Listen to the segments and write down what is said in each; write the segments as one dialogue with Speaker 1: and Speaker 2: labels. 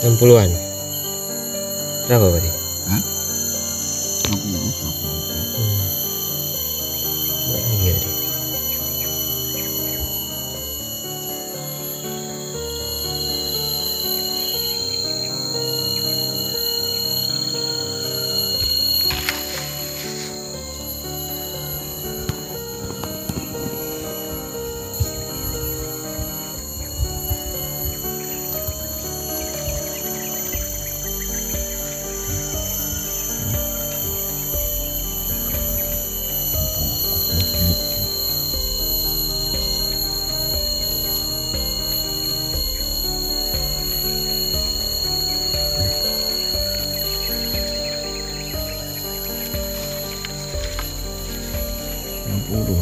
Speaker 1: 60-an. Berapa tadi?
Speaker 2: Hah? 60.
Speaker 1: Lagi tadi.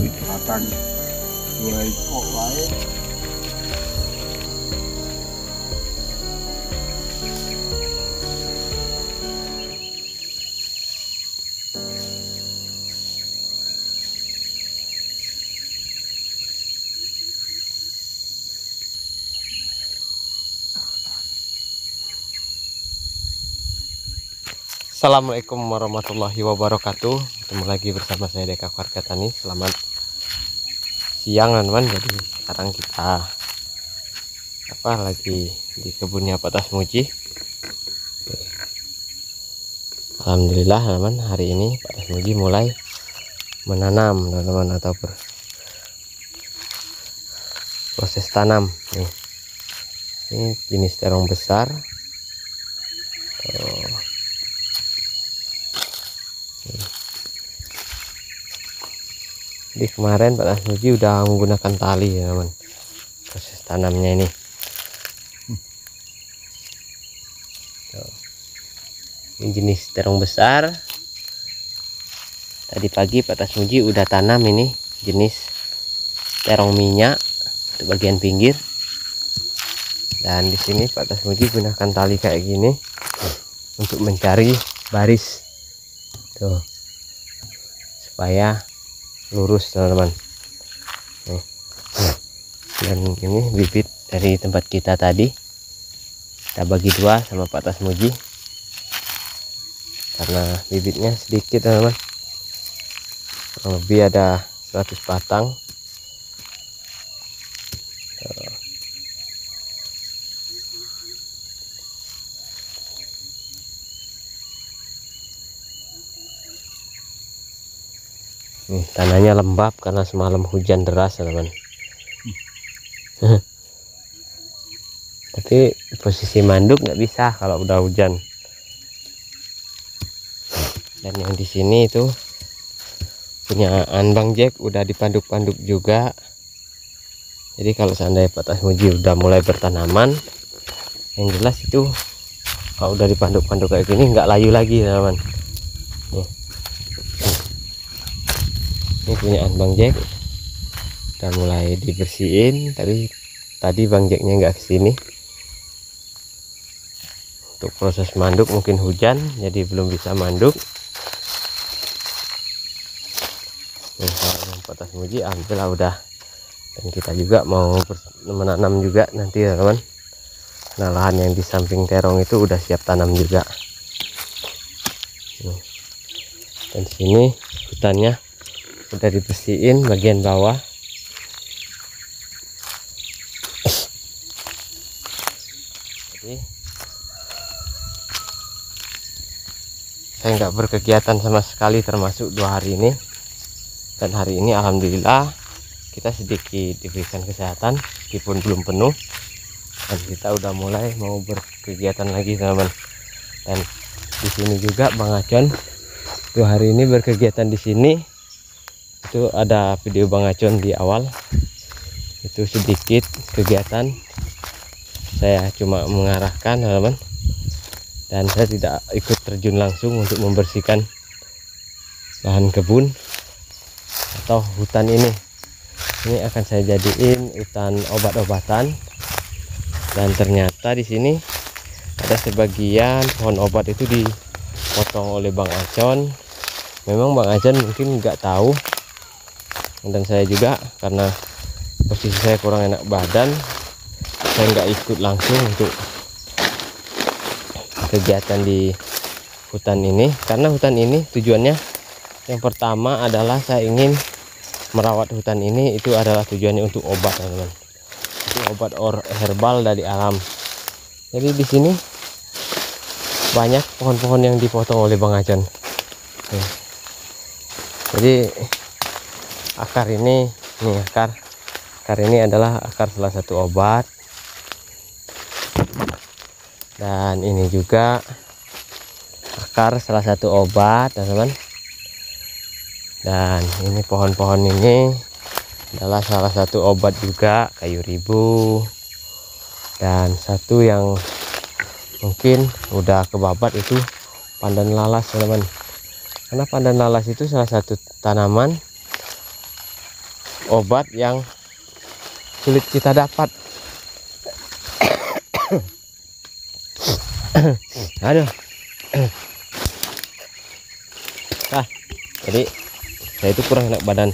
Speaker 2: Itu batang 2 ekor lain.
Speaker 1: Assalamualaikum warahmatullahi wabarakatuh. Ketemu lagi bersama saya Deka Warga Tani. Selamat siang teman-teman. Jadi sekarang kita lagi di kebunnya Pak Tasmuji. Alhamdulillah teman-teman, hari ini Pak Tasmuji mulai menanam teman-teman, atau proses tanam nih. Ini jenis terong besar. Jadi kemarin Pak Tasmuji udah menggunakan tali ya teman, proses tanamnya ini. Ini jenis terong besar. Tadi pagi Pak Tasmuji udah tanam ini jenis terong minyak untuk bagian pinggir. Dan di sini Pak Tasmuji gunakan tali kayak gini untuk mencari baris tuh, supaya lurus teman-teman. Dan ini bibit dari tempat kita tadi kita bagi dua sama Pak Tasmuji karena bibitnya sedikit teman-teman, kurang lebih ada 100 batang. Nih, tanahnya lembab karena semalam hujan deras teman-teman. Tapi posisi manduk nggak bisa kalau udah hujan. Dan yang di sini itu punya Bang Jack, udah dipanduk-panduk juga. Jadi kalau seandainya Pak Tasmuji udah mulai bertanaman, yang jelas itu kalau udah dipanduk-panduk kayak gini nggak layu lagi teman-teman. Ini punya Bang Jack udah mulai dibersihin, tapi tadi Bang Jacknya nggak kesini untuk proses manduk, mungkin hujan jadi belum bisa manduk. Pak Tasmuji alhamdulillah udah, dan kita juga mau menanam juga nanti ya teman. Nah, lahan yang di samping terong itu udah siap tanam juga. Dan sini hutannya udah dibersihin bagian bawah. Jadi saya nggak berkegiatan sama sekali termasuk 2 hari ini, dan hari ini alhamdulillah kita sedikit diberikan kesehatan meskipun belum penuh, dan kita udah mulai mau berkegiatan lagi teman-teman. Dan di sini juga Bang Acon 2 hari ini berkegiatan di sini. Itu ada video Bang Acon di awal, itu sedikit kegiatan, saya cuma mengarahkan teman-teman, dan saya tidak ikut terjun langsung untuk membersihkan lahan kebun atau hutan ini. Ini akan saya jadiin hutan obat-obatan, dan ternyata di sini ada sebagian pohon obat itu dipotong oleh Bang Acon. Memang Bang Acon mungkin nggak tahu, dan saya juga karena posisi saya kurang enak badan, saya nggak ikut langsung untuk kegiatan di hutan ini, karena hutan ini tujuannya yang pertama adalah saya ingin merawat hutan ini, itu adalah tujuannya untuk obat, teman-teman. Itu obat herbal dari alam. Jadi di sini banyak pohon-pohon yang dipotong oleh Bang Acon. Jadi akar ini, akar ini adalah akar salah satu obat. Dan ini juga akar salah satu obat, teman-teman. Dan ini pohon-pohon ini adalah salah satu obat juga, kayu ribu. Dan satu yang mungkin udah kebabat itu pandan lalas, teman-teman. Karena pandan lalas itu salah satu tanaman obat yang sulit kita dapat. Aduh. Nah, jadi saya itu kurang enak badan,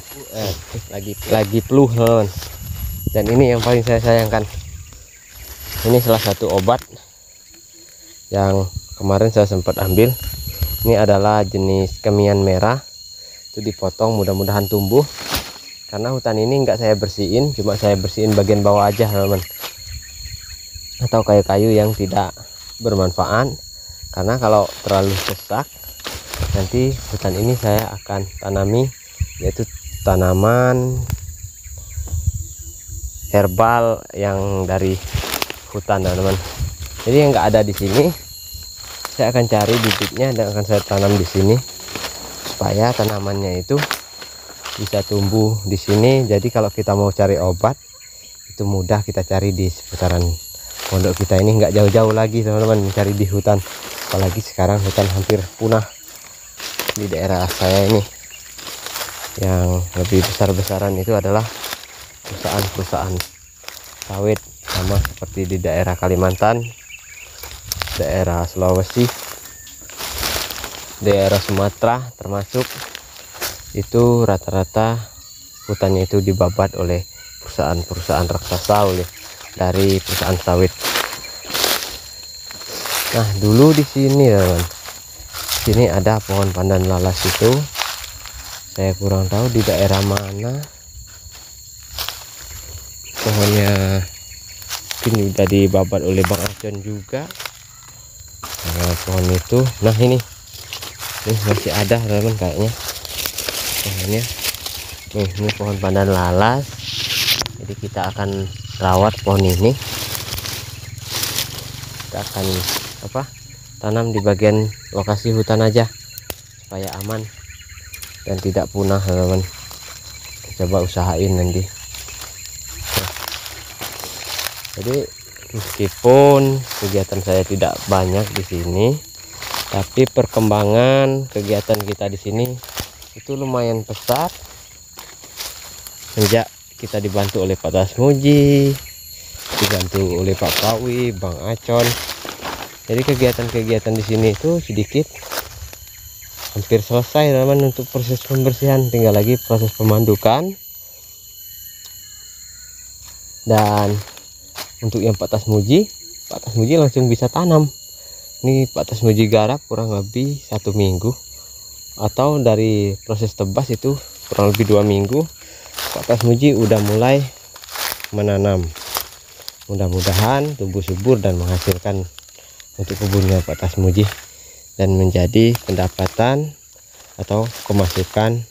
Speaker 1: lagi flu, teman. Dan ini yang paling saya sayangkan, ini salah satu obat yang kemarin saya sempat ambil. Ini adalah jenis kemian merah, itu dipotong, mudah-mudahan tumbuh. Karena hutan ini enggak saya bersihin, cuma saya bersihin bagian bawah aja, teman-teman, atau kayu-kayu yang tidak bermanfaat. Karena kalau terlalu sesak, nanti hutan ini saya akan tanami yaitu tanaman herbal yang dari hutan, teman-teman. Jadi yang enggak ada di sini saya akan cari bibitnya dan akan saya tanam di sini supaya tanamannya itu bisa tumbuh di sini. Jadi kalau kita mau cari obat itu mudah kita cari di seputaran pondok kita ini, nggak jauh-jauh lagi, teman-teman, mencari di hutan. Apalagi sekarang hutan hampir punah di daerah saya ini. Yang lebih besar-besaran itu adalah perusahaan-perusahaan sawit, sama seperti di daerah Kalimantan, daerah Sulawesi, daerah Sumatera termasuk, itu rata-rata hutannya itu dibabat oleh perusahaan-perusahaan raksasa, dari perusahaan sawit. Nah, dulu di sini, teman, sini ada pohon pandan lalas itu. Saya kurang tahu di daerah mana pohonnya, mungkin udah dibabat oleh Bang Acon juga. Nah, pohon itu, nah ini masih ada, teman, kayaknya pohonnya. Ini pohon pandan lalas. Jadi kita akan rawat pohon ini. Kita akan tanam di bagian lokasi hutan aja supaya aman dan tidak punah, teman-teman. Coba usahain nanti. Jadi meskipun kegiatan saya tidak banyak di sini, tapi perkembangan kegiatan kita di sini itu lumayan pesat sejak kita dibantu oleh Pak Tasmuji, dibantu oleh Pak Pawi, Bang Acon. Jadi kegiatan-kegiatan di sini itu sedikit hampir selesai, teman-teman, untuk proses pembersihan. Tinggal lagi proses pemandukan. Dan untuk yang Pak Tasmuji langsung bisa tanam. Ini Pak Tasmuji garap kurang lebih 1 minggu, atau dari proses tebas itu kurang lebih 2 minggu. Pak Tasmuji udah mulai menanam. Mudah-mudahan tumbuh subur dan menghasilkan untuk kebunnya Pak Tasmuji, dan menjadi pendapatan atau pemasukan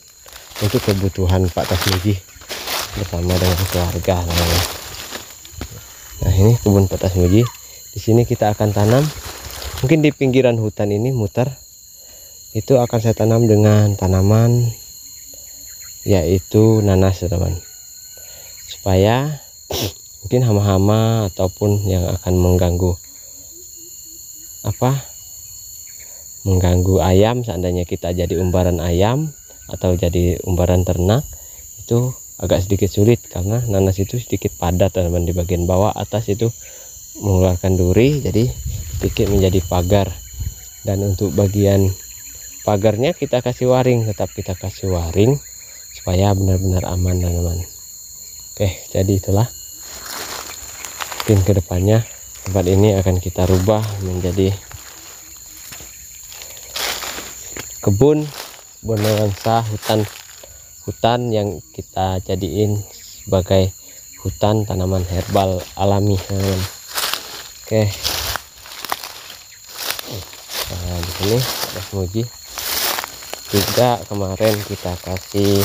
Speaker 1: untuk kebutuhan Pak Tasmuji bersama dengan keluarga. Nah, ini kebun Pak Tasmuji. Di sini kita akan tanam, mungkin di pinggiran hutan ini muter, itu akan saya tanam dengan tanaman yaitu nanas, teman, supaya mungkin hama-hama ataupun yang akan mengganggu ayam, seandainya kita jadi umbaran ayam atau jadi umbaran ternak, itu agak sedikit sulit karena nanas itu sedikit padat, teman, di bagian bawah. Atas itu mengeluarkan duri, jadi sedikit menjadi pagar. Dan untuk bagian pagarnya kita kasih waring, tetap kita kasih waring supaya benar-benar aman, teman-teman. Oke, jadi itulah mungkin kedepannya tempat ini akan kita rubah menjadi kebun nuansa hutan yang kita jadiin sebagai hutan tanaman herbal alami, teman-teman. Oke, nah di sini ada semuji juga, kemarin kita kasih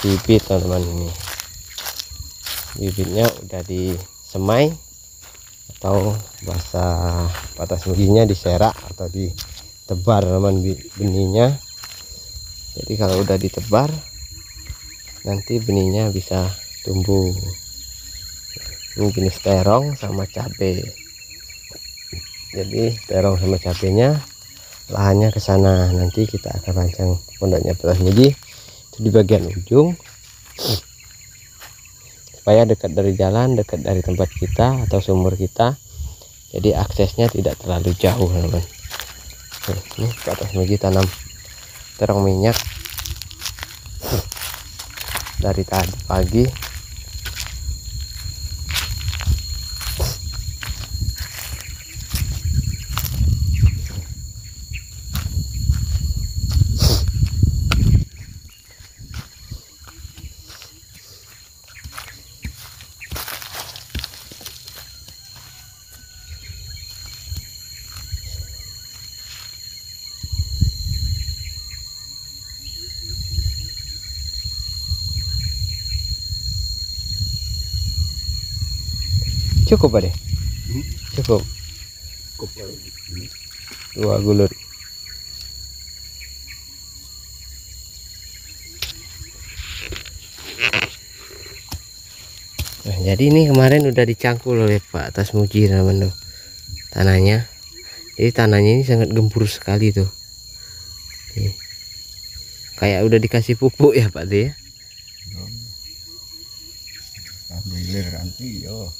Speaker 1: bibit, teman-teman. Ini bibitnya udah disemai atau bahasa batas mujinya diserak atau ditebar, teman, benihnya. Jadi kalau udah ditebar nanti benihnya bisa tumbuh. Ini jenis terong sama cabai. Jadi terong sama cabenya lahannya ke sana, nanti kita akan rancang pondoknya batas muji itu di bagian ujung supaya dekat dari jalan, dekat dari tempat kita atau sumur kita, jadi aksesnya tidak terlalu jauh, teman-teman. Ini batas muji tanam terong minyak dari tadi pagi. Cukup Pak, cukup dua gulut. Nah, jadi ini kemarin udah dicangkul oleh Pak Tasmuji, teman-teman, tuh tanahnya. Jadi tanahnya ini sangat gembur sekali tuh. Nih, kayak udah dikasih pupuk ya Pak tuh ya.
Speaker 2: Ambil nanti yo.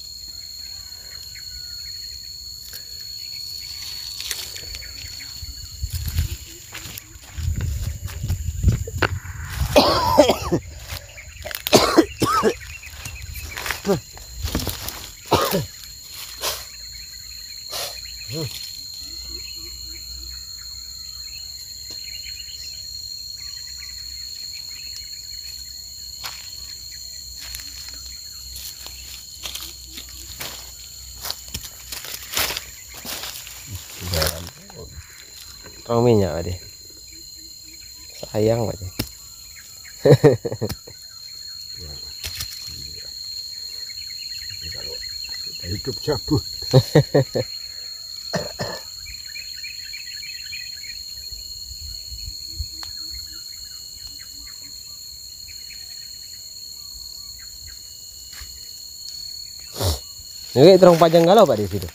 Speaker 1: Terong minyak Pak, sayang Pak.
Speaker 2: Kalau kita hidup cabut.
Speaker 1: Ini terong panjang galau Pak di situ.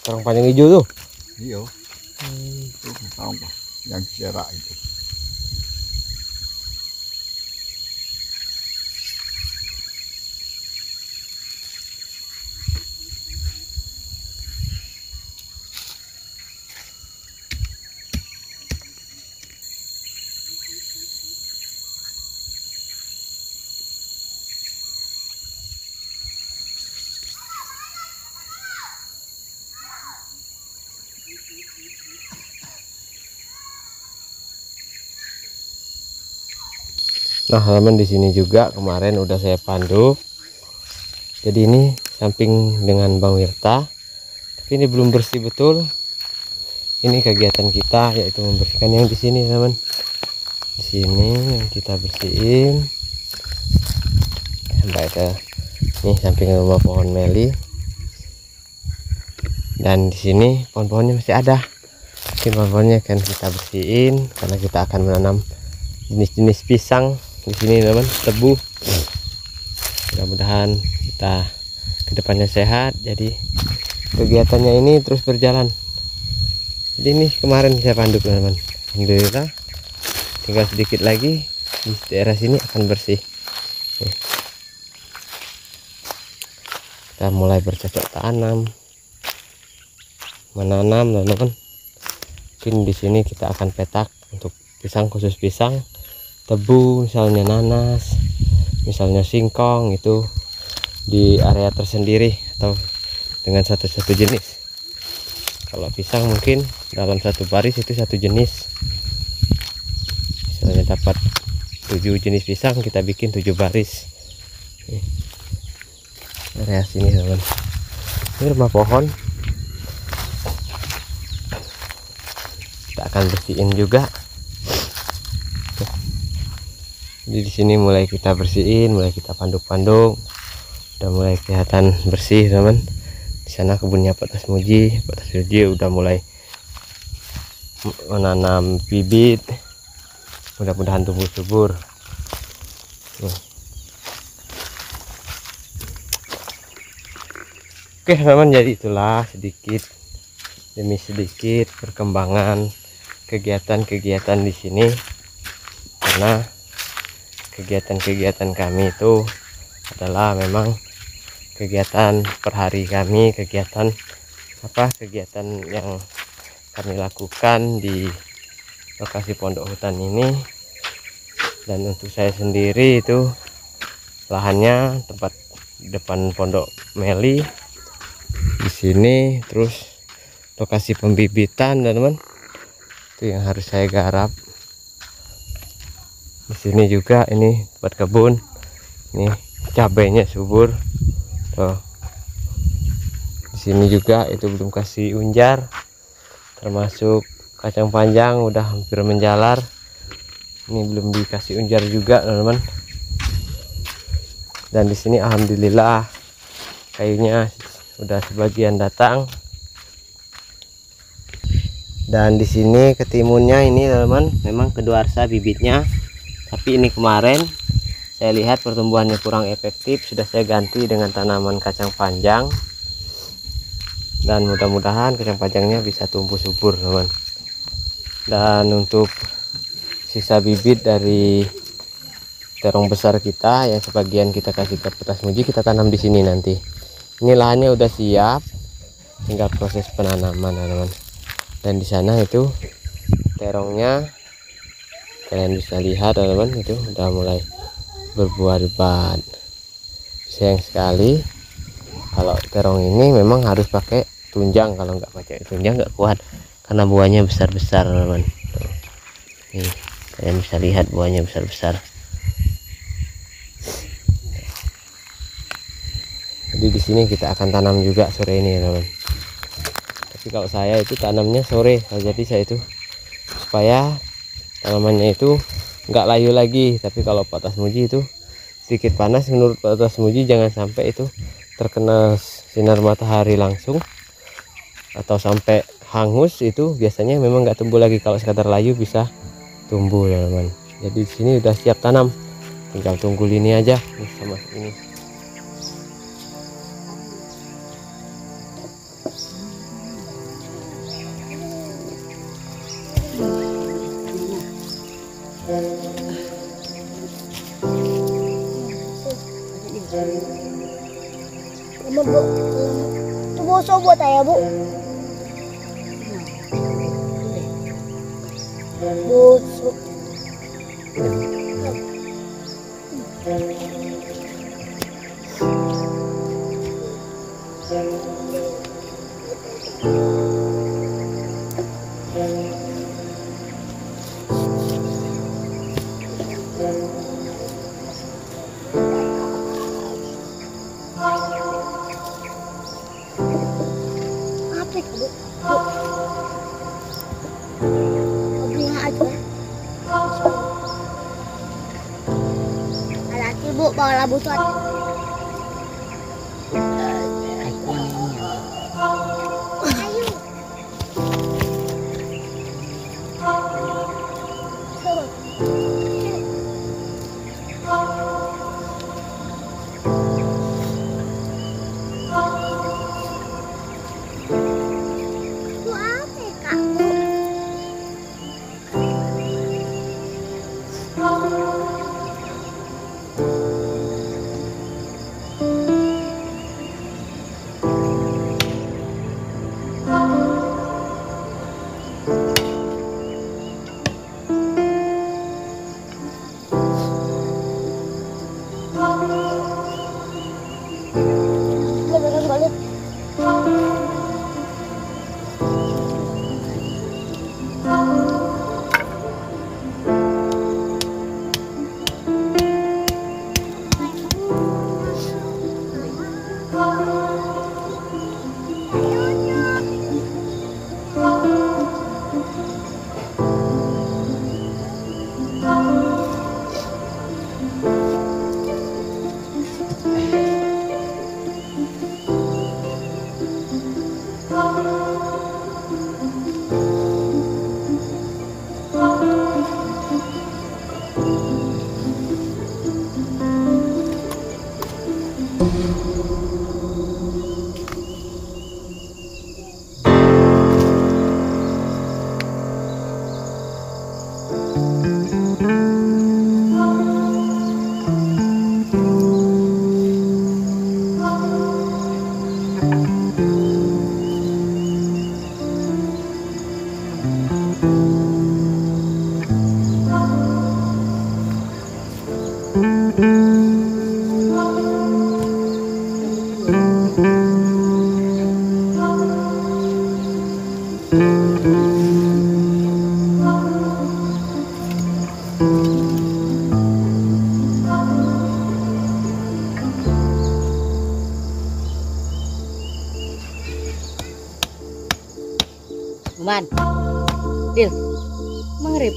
Speaker 1: Terong panjang hijau tuh.
Speaker 2: Iya. Itu tahu Pak, yang serak itu.
Speaker 1: Nah, teman, di sini juga kemarin udah saya pandu. Jadi ini samping dengan Bang Wirta, tapi ini belum bersih betul. Ini kegiatan kita yaitu membersihkan yang di sini, teman. Di sini yang kita bersihin sampai ke nih samping rumah pohon meli. Dan di sini pohon-pohonnya masih ada. Mungkin pohon-pohonnya akan kita bersihin karena kita akan menanam jenis-jenis pisang di sini, teman, tebu. Mudah-mudahan kita kedepannya sehat, jadi kegiatannya ini terus berjalan. Jadi ini kemarin saya pandu, teman, alhamdulillah tinggal sedikit lagi di daerah sini akan bersih. Kita mulai bercocok tanam, menanam, teman-teman. Mungkin di sini kita akan petak untuk pisang, khusus pisang, tebu, misalnya nanas, misalnya singkong, itu di area tersendiri atau dengan satu jenis. Kalau pisang mungkin dalam satu baris itu satu jenis. dapat 7 jenis pisang, kita bikin 7 baris. Nih, area sini teman, ini rumah pohon. Kita akan bersihin juga. Jadi di sini mulai kita bersihin, mulai kita panduk-panduk, udah mulai kelihatan bersih teman. Di sana kebunnya Pak Tasmuji udah mulai menanam bibit, mudah-mudahan tumbuh subur. Oke teman, jadi itulah sedikit demi sedikit perkembangan kegiatan-kegiatan di sini, karena kegiatan-kegiatan kami itu adalah memang kegiatan per hari kami, kegiatan yang kami lakukan di lokasi pondok hutan ini. Dan untuk saya sendiri itu lahannya tempat depan pondok Meli di sini, terus lokasi pembibitan teman-teman itu yang harus saya garap. Di sini juga ini tempat kebun, ini cabainya subur. Tuh. Di sini juga itu belum kasih unjar, termasuk kacang panjang udah hampir menjalar, ini belum dikasih unjar juga teman-teman. Dan di sini alhamdulillah kayunya udah sebagian datang. Dan di sini ketimunnya ini teman-teman memang kedaluarsa bibitnya, tapi ini kemarin saya lihat pertumbuhannya kurang efektif, sudah saya ganti dengan tanaman kacang panjang. Dan mudah-mudahan kacang panjangnya bisa tumbuh subur teman. Dan untuk sisa bibit dari terong besar kita yang sebagian kita kasih ke Pak Tasmuji, kita tanam di sini nanti. Ini lahannya udah siap, tinggal proses penanaman teman-teman. Dan di sana itu terongnya kalian bisa lihat teman-teman, itu udah mulai berbuah lebat. Sayang sekali kalau terong ini memang harus pakai tunjang, kalau nggak pakai tunjang nggak kuat karena buahnya besar-besar teman-teman. Nih kalian bisa lihat buahnya besar-besar. Jadi di sini kita akan tanam juga sore ini teman-teman. Tapi kalau saya itu tanamnya sore, jadi saya itu supaya tanamannya itu nggak layu lagi. Tapi kalau Pak Tasmuji itu sedikit panas, menurut Pak Tasmuji jangan sampai itu terkena sinar matahari langsung atau sampai hangus, itu biasanya memang nggak tumbuh lagi. Kalau sekadar layu bisa tumbuh teman-teman. Jadi di sini udah siap tanam, tinggal tunggu lini aja nih sama ini.
Speaker 3: Lama bu, itu bosok buat saya bu. Bosok. Apa itu bu? Bunga aja. Laki bu bawa labu tuh. Ayo. Bu apa ya, Kak? Bu.
Speaker 4: Man, Dil, mangrib.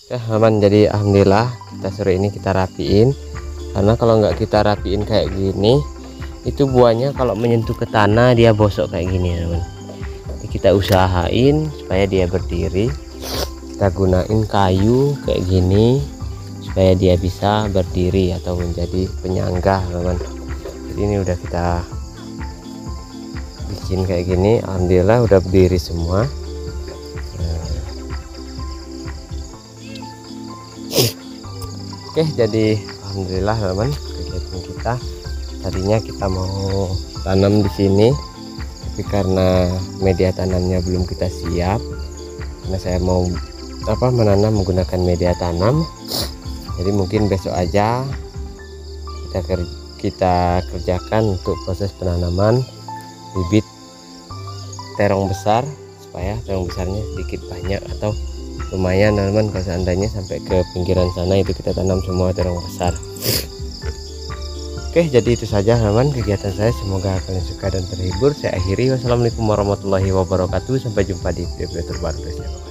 Speaker 1: Ya teman, jadi alhamdulillah kita sore ini kita rapiin, karena kalau nggak kita rapiin kayak gini itu buahnya kalau menyentuh ke tanah dia bosok kayak gini teman. Jadi kita usahain supaya dia berdiri, kita gunain kayu kayak gini supaya dia bisa berdiri atau menjadi penyangga teman. Jadi ini udah kita bikin kayak gini, alhamdulillah udah berdiri semua. Oke, jadi alhamdulillah teman, kegiatan kita tadinya kita mau tanam di sini, tapi karena media tanamnya belum kita siap, karena saya mau menanam menggunakan media tanam, jadi mungkin besok aja kita kerjakan untuk proses penanaman bibit terong besar, supaya terong besarnya sedikit banyak atau lumayan teman. Kalau seandainya sampai ke pinggiran sana itu kita tanam semua terong besar. Oke, jadi itu saja teman kegiatan saya, semoga kalian suka dan terhibur. Saya akhiri, wassalamualaikum warahmatullahi wabarakatuh, sampai jumpa di video terbaru.